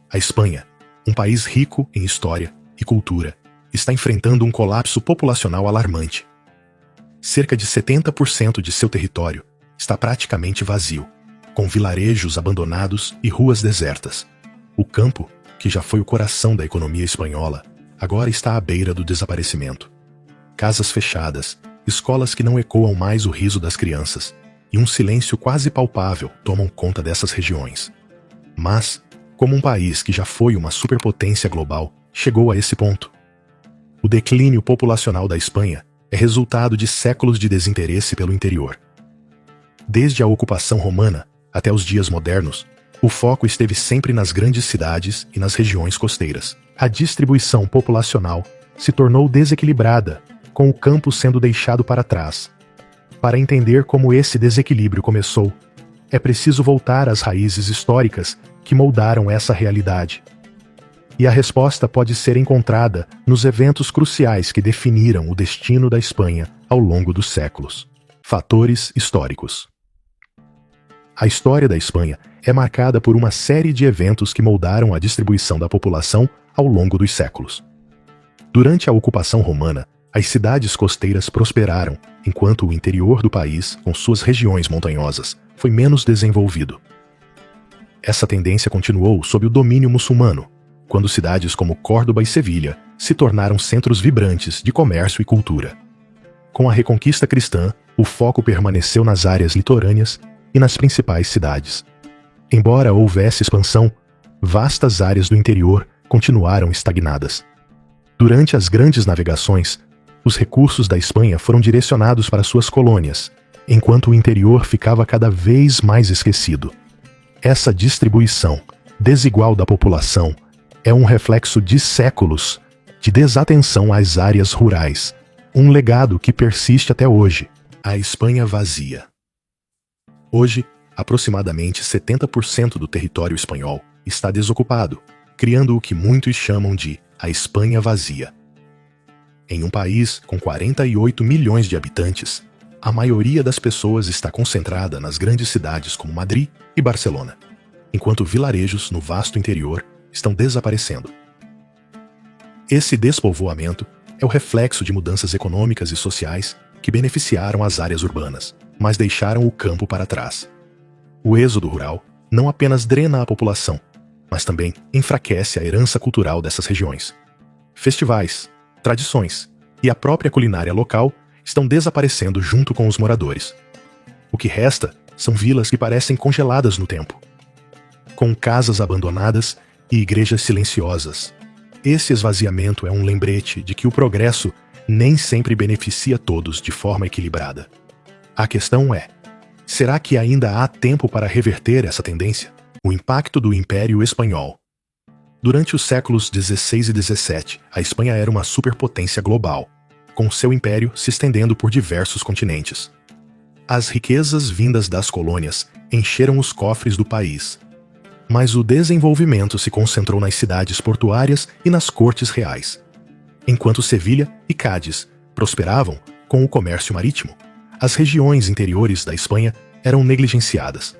A Espanha, um país rico em história e cultura, está enfrentando um colapso populacional alarmante. Cerca de 70% de seu território está praticamente vazio, com vilarejos abandonados e ruas desertas. O campo, que já foi o coração da economia espanhola, agora está à beira do desaparecimento. Casas fechadas, escolas que não ecoam mais o riso das crianças, e um silêncio quase palpável tomam conta dessas regiões. Mas, como um país que já foi uma superpotência global, chegou a esse ponto. O declínio populacional da Espanha é resultado de séculos de desinteresse pelo interior. Desde a ocupação romana até os dias modernos, o foco esteve sempre nas grandes cidades e nas regiões costeiras. A distribuição populacional se tornou desequilibrada, com o campo sendo deixado para trás. Para entender como esse desequilíbrio começou, é preciso voltar às raízes históricas que moldaram essa realidade. E a resposta pode ser encontrada nos eventos cruciais que definiram o destino da Espanha ao longo dos séculos. Fatores históricos. A história da Espanha é marcada por uma série de eventos que moldaram a distribuição da população ao longo dos séculos. Durante a ocupação romana, as cidades costeiras prosperaram, enquanto o interior do país, com suas regiões montanhosas, foi menos desenvolvido. Essa tendência continuou sob o domínio muçulmano, quando cidades como Córdoba e Sevilha se tornaram centros vibrantes de comércio e cultura. Com a reconquista cristã, o foco permaneceu nas áreas litorâneas e nas principais cidades. Embora houvesse expansão, vastas áreas do interior continuaram estagnadas. Durante as grandes navegações, os recursos da Espanha foram direcionados para suas colônias, enquanto o interior ficava cada vez mais esquecido. Essa distribuição desigual da população é um reflexo de séculos de desatenção às áreas rurais, um legado que persiste até hoje. A Espanha vazia. Hoje, aproximadamente 70% do território espanhol está desocupado, criando o que muitos chamam de a Espanha vazia. Em um país com 48 milhões de habitantes, a maioria das pessoas está concentrada nas grandes cidades como Madrid e Barcelona, enquanto vilarejos no vasto interior estão desaparecendo. Esse despovoamento é o reflexo de mudanças econômicas e sociais que beneficiaram as áreas urbanas, mas deixaram o campo para trás. O êxodo rural não apenas drena a população, mas também enfraquece a herança cultural dessas regiões. Festivais, tradições e a própria culinária local estão desaparecendo junto com os moradores. O que resta são vilas que parecem congeladas no tempo, com casas abandonadas e igrejas silenciosas. Esse esvaziamento é um lembrete de que o progresso nem sempre beneficia todos de forma equilibrada. A questão é: será que ainda há tempo para reverter essa tendência? O impacto do Império Espanhol. Durante os séculos XVI e XVII, a Espanha era uma superpotência global, com seu império se estendendo por diversos continentes. As riquezas vindas das colônias encheram os cofres do país, mas o desenvolvimento se concentrou nas cidades portuárias e nas cortes reais. Enquanto Sevilha e Cádiz prosperavam com o comércio marítimo, as regiões interiores da Espanha eram negligenciadas.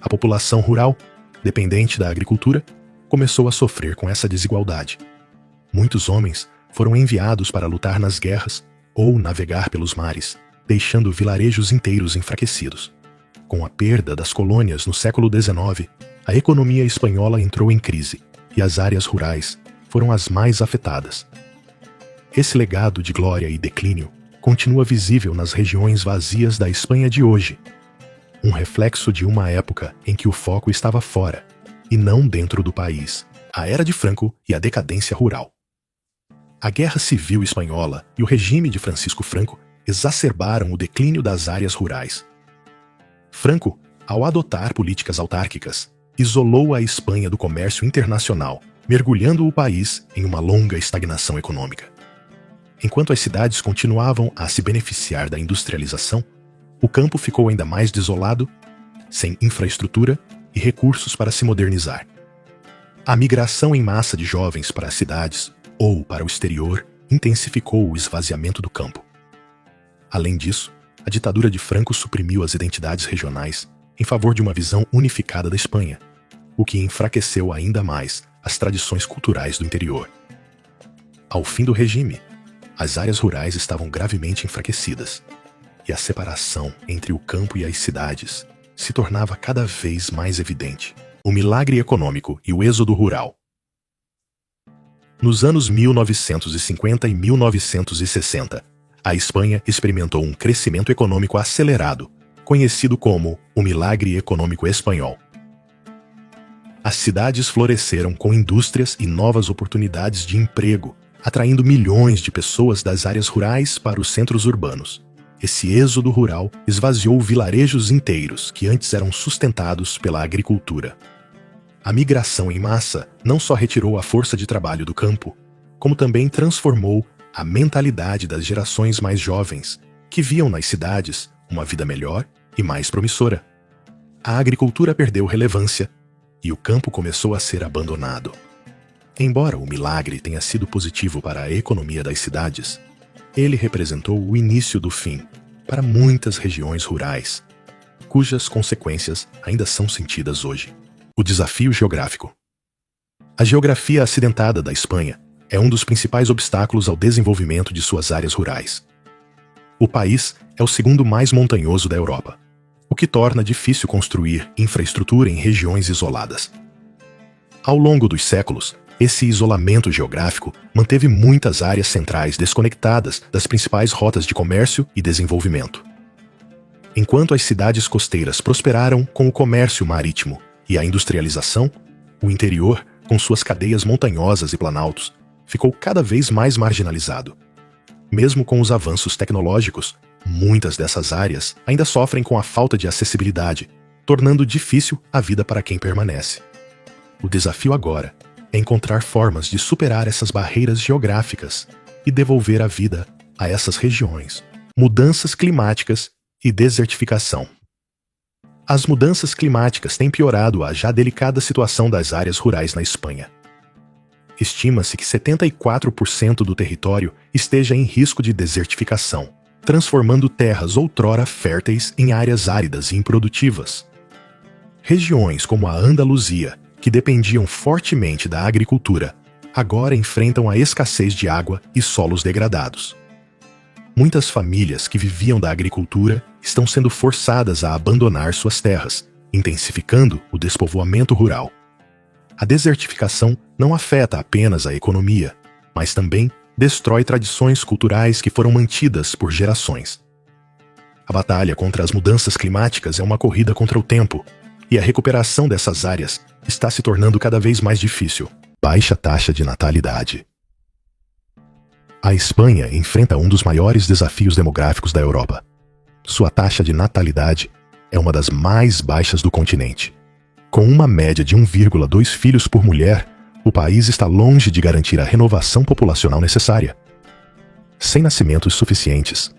A população rural, dependente da agricultura, começou a sofrer com essa desigualdade. Muitos homens foram enviados para lutar nas guerras ou navegar pelos mares, deixando vilarejos inteiros enfraquecidos. Com a perda das colônias no século XIX, a economia espanhola entrou em crise e as áreas rurais foram as mais afetadas. Esse legado de glória e declínio continua visível nas regiões vazias da Espanha de hoje, um reflexo de uma época em que o foco estava fora, e não dentro do país, a Era de Franco e a decadência rural. A Guerra Civil Espanhola e o regime de Francisco Franco exacerbaram o declínio das áreas rurais. Franco, ao adotar políticas autárquicas, isolou a Espanha do comércio internacional, mergulhando o país em uma longa estagnação econômica. Enquanto as cidades continuavam a se beneficiar da industrialização, o campo ficou ainda mais desolado, sem infraestrutura e recursos para se modernizar. A migração em massa de jovens para as cidades ou para o exterior intensificou o esvaziamento do campo. Além disso, a ditadura de Franco suprimiu as identidades regionais em favor de uma visão unificada da Espanha, o que enfraqueceu ainda mais as tradições culturais do interior. Ao fim do regime, as áreas rurais estavam gravemente enfraquecidas, e a separação entre o campo e as cidades se tornava cada vez mais evidente. O milagre econômico e o êxodo rural. Nos anos 1950 e 1960, a Espanha experimentou um crescimento econômico acelerado, conhecido como o milagre econômico espanhol. As cidades floresceram com indústrias e novas oportunidades de emprego, atraindo milhões de pessoas das áreas rurais para os centros urbanos. Esse êxodo rural esvaziou vilarejos inteiros que antes eram sustentados pela agricultura. A migração em massa não só retirou a força de trabalho do campo, como também transformou a mentalidade das gerações mais jovens, que viam nas cidades uma vida melhor e mais promissora. A agricultura perdeu relevância e o campo começou a ser abandonado. Embora o milagre tenha sido positivo para a economia das cidades, ele representou o início do fim para muitas regiões rurais, cujas consequências ainda são sentidas hoje. O desafio geográfico. A geografia acidentada da Espanha é um dos principais obstáculos ao desenvolvimento de suas áreas rurais. O país é o segundo mais montanhoso da Europa, o que torna difícil construir infraestrutura em regiões isoladas. Ao longo dos séculos, esse isolamento geográfico manteve muitas áreas centrais desconectadas das principais rotas de comércio e desenvolvimento. Enquanto as cidades costeiras prosperaram com o comércio marítimo e a industrialização, o interior, com suas cadeias montanhosas e planaltos, ficou cada vez mais marginalizado. Mesmo com os avanços tecnológicos, muitas dessas áreas ainda sofrem com a falta de acessibilidade, tornando difícil a vida para quem permanece. O desafio agora é encontrar formas de superar essas barreiras geográficas e devolver a vida a essas regiões. Mudanças climáticas e desertificação. As mudanças climáticas têm piorado a já delicada situação das áreas rurais na Espanha. Estima-se que 74% do território esteja em risco de desertificação, transformando terras outrora férteis em áreas áridas e improdutivas. Regiões como a Andaluzia, que dependiam fortemente da agricultura, agora enfrentam a escassez de água e solos degradados. Muitas famílias que viviam da agricultura estão sendo forçadas a abandonar suas terras, intensificando o despovoamento rural. A desertificação não afeta apenas a economia, mas também destrói tradições culturais que foram mantidas por gerações. A batalha contra as mudanças climáticas é uma corrida contra o tempo, e a recuperação dessas áreas está se tornando cada vez mais difícil. Baixa taxa de natalidade. A Espanha enfrenta um dos maiores desafios demográficos da Europa. Sua taxa de natalidade é uma das mais baixas do continente. Com uma média de 1,2 filhos por mulher, o país está longe de garantir a renovação populacional necessária. Sem nascimentos suficientes,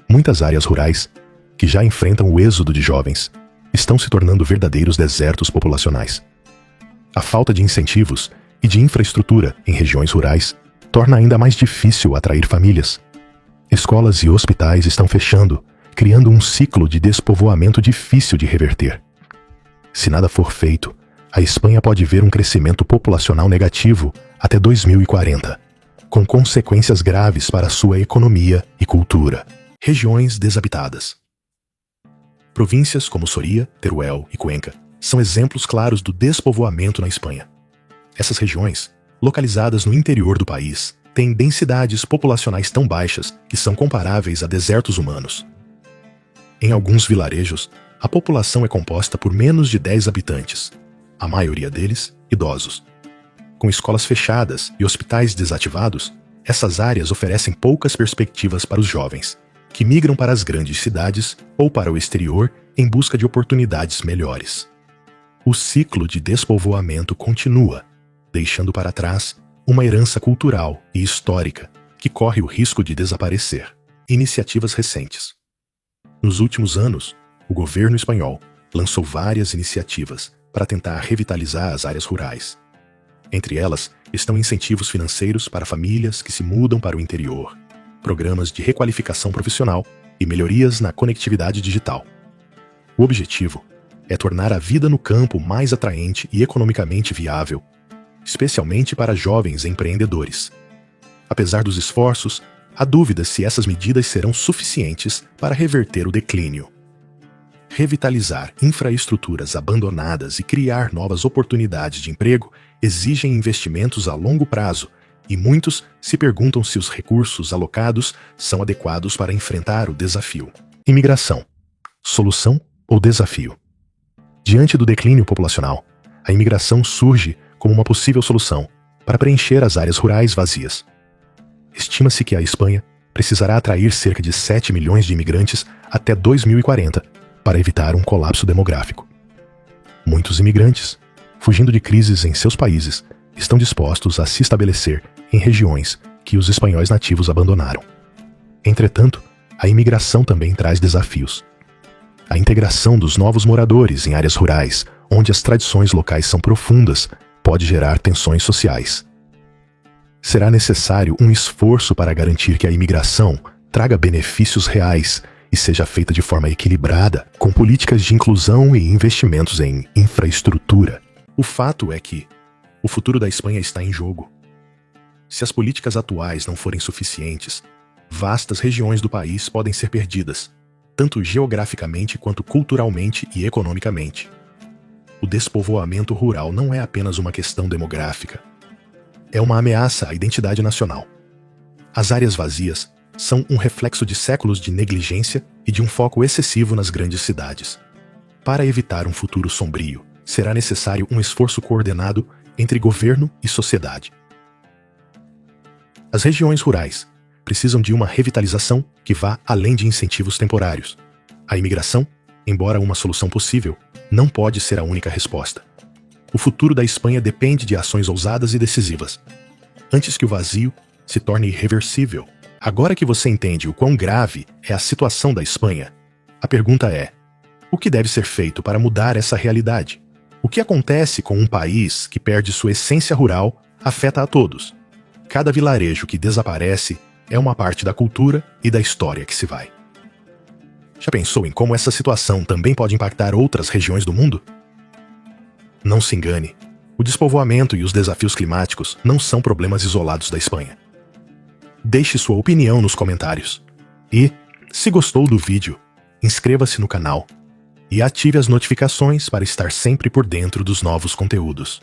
muitas áreas rurais, que já enfrentam o êxodo de jovens, estão se tornando verdadeiros desertos populacionais. A falta de incentivos e de infraestrutura em regiões rurais torna ainda mais difícil atrair famílias. Escolas e hospitais estão fechando, criando um ciclo de despovoamento difícil de reverter. Se nada for feito, a Espanha pode ver um crescimento populacional negativo até 2040, com consequências graves para sua economia e cultura. Regiões desabitadas. Províncias como Soria, Teruel e Cuenca são exemplos claros do despovoamento na Espanha. Essas regiões, localizadas no interior do país, têm densidades populacionais tão baixas que são comparáveis a desertos humanos. Em alguns vilarejos, a população é composta por menos de 10 habitantes, a maioria deles idosos. Com escolas fechadas e hospitais desativados, essas áreas oferecem poucas perspectivas para os jovens, que migram para as grandes cidades ou para o exterior em busca de oportunidades melhores. O ciclo de despovoamento continua, deixando para trás uma herança cultural e histórica que corre o risco de desaparecer. Iniciativas recentes. Nos últimos anos, o governo espanhol lançou várias iniciativas para tentar revitalizar as áreas rurais. Entre elas estão incentivos financeiros para famílias que se mudam para o interior, programas de requalificação profissional e melhorias na conectividade digital. O objetivo é tornar a vida no campo mais atraente e economicamente viável, especialmente para jovens empreendedores. Apesar dos esforços, há dúvidas se essas medidas serão suficientes para reverter o declínio. Revitalizar infraestruturas abandonadas e criar novas oportunidades de emprego exigem investimentos a longo prazo, e muitos se perguntam se os recursos alocados são adequados para enfrentar o desafio. Imigração: solução ou desafio? Diante do declínio populacional, a imigração surge como uma possível solução para preencher as áreas rurais vazias. Estima-se que a Espanha precisará atrair cerca de 7 milhões de imigrantes até 2040 para evitar um colapso demográfico. Muitos imigrantes, fugindo de crises em seus países, estão dispostos a se estabelecer em regiões que os espanhóis nativos abandonaram. Entretanto, a imigração também traz desafios. A integração dos novos moradores em áreas rurais, onde as tradições locais são profundas, pode gerar tensões sociais. Será necessário um esforço para garantir que a imigração traga benefícios reais e seja feita de forma equilibrada, com políticas de inclusão e investimentos em infraestrutura. O fato é que o futuro da Espanha está em jogo. Se as políticas atuais não forem suficientes, vastas regiões do país podem ser perdidas, tanto geograficamente quanto culturalmente e economicamente. O despovoamento rural não é apenas uma questão demográfica. É uma ameaça à identidade nacional. As áreas vazias são um reflexo de séculos de negligência e de um foco excessivo nas grandes cidades. Para evitar um futuro sombrio, será necessário um esforço coordenado entre governo e sociedade. As regiões rurais precisam de uma revitalização que vá além de incentivos temporários. A imigração, embora uma solução possível, não pode ser a única resposta. O futuro da Espanha depende de ações ousadas e decisivas. Antes que o vazio se torne irreversível. Agora que você entende o quão grave é a situação da Espanha, a pergunta é: o que deve ser feito para mudar essa realidade? O que acontece com um país que perde sua essência rural afeta a todos. Cada vilarejo que desaparece é uma parte da cultura e da história que se vai. Já pensou em como essa situação também pode impactar outras regiões do mundo? Não se engane, o despovoamento e os desafios climáticos não são problemas isolados da Espanha. Deixe sua opinião nos comentários. E, se gostou do vídeo, inscreva-se no canal e ative as notificações para estar sempre por dentro dos novos conteúdos.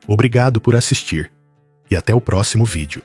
Obrigado por assistir e até o próximo vídeo.